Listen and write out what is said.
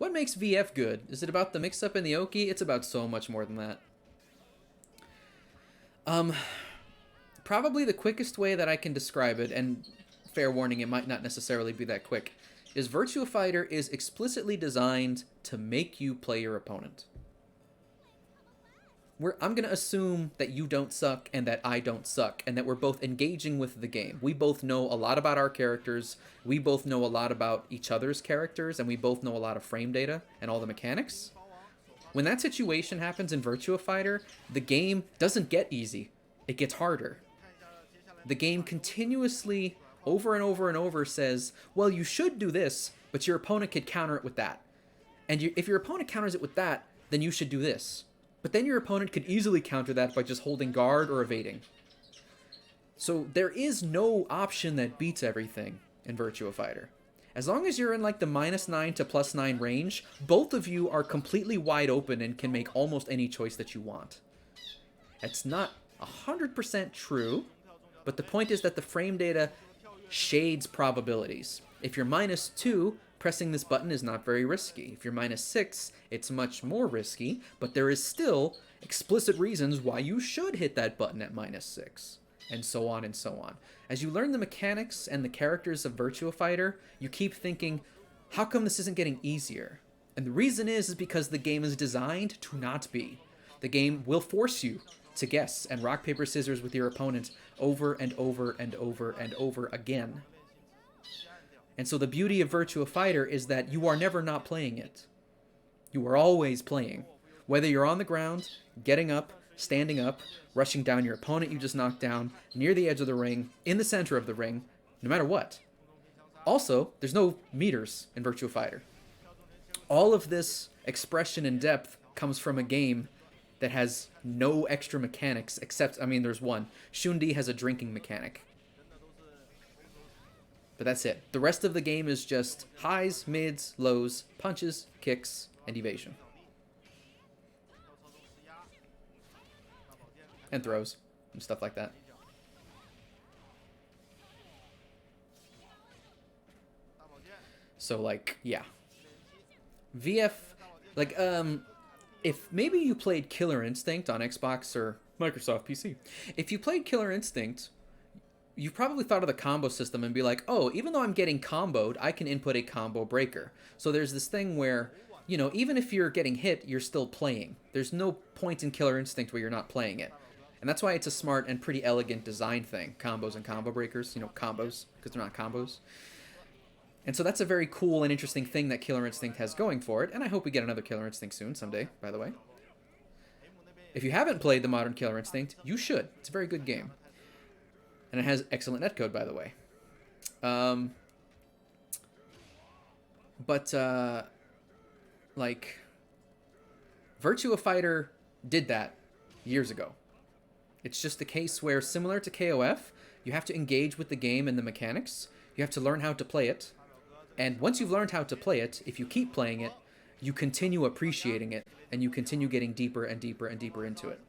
What makes VF good? Is it about the mix-up in the Oki? It's about so much more than that. Um, Probably the quickest way that I can describe it, and fair warning, it might not necessarily be that quick, is Virtua Fighter is explicitly designed to make you play your opponent. I'm going to assume that you don't suck and that I don't suck, and that we're both engaging with the game. We both know a lot about our characters, we both know a lot about each other's characters, and we both know a lot of frame data and all the mechanics. When that situation happens in Virtua Fighter, the game doesn't get easy, it gets harder. The game continuously, over and over and over, says, well, you should do this, but your opponent could counter it with that. And if your opponent counters it with that, then you should do this. But then your opponent could easily counter that by just holding guard or evading. So there is no option that beats everything in Virtua Fighter. As long as you're in like the -9 to +9 range, both of you are completely wide open and can make almost any choice that you want. It's not 100% true, but the point is that the frame data shades probabilities. If you're -2, pressing this button is not very risky. If you're -6, it's much more risky, but there is still explicit reasons why you should hit that button at -6, and so on and so on. As you learn the mechanics and the characters of Virtua Fighter, you keep thinking, how come this isn't getting easier? And the reason is because the game is designed to not be. The game will force you to guess and rock, paper, scissors with your opponent over and over and over and over again. And so the beauty of Virtua Fighter is that you are never not playing it. You are always playing. Whether you're on the ground, getting up, standing up, rushing down your opponent you just knocked down, near the edge of the ring, in the center of the ring, no matter what. Also, there's no meters in Virtua Fighter. All of this expression and depth comes from a game that has no extra mechanics except, there's one. Shundi has a drinking mechanic. But that's it. The rest of the game is just highs, mids, lows, punches, kicks, and evasion. And throws, and stuff like that. So, like, yeah. VF, like, if maybe you played Killer Instinct on Xbox or Microsoft PC. If you played Killer Instinct, you probably thought of the combo system and be like, oh, even though I'm getting comboed, I can input a combo breaker. So there's this thing where, you know, even if you're getting hit, you're still playing. There's no point in Killer Instinct where you're not playing it. And that's why it's a smart and pretty elegant design thing. Combos and combo breakers, you know, combos, because they're not combos. And so that's a very cool and interesting thing that Killer Instinct has going for it, and I hope we get another Killer Instinct soon, someday, by the way. If you haven't played the modern Killer Instinct, you should. It's a very good game. And it has excellent netcode, by the way. Like, Virtua Fighter did that years ago. It's just a case where, similar to KOF, you have to engage with the game and the mechanics. You have to learn how to play it. And once you've learned how to play it, if you keep playing it, you continue appreciating it, and you continue getting deeper and deeper and deeper into it.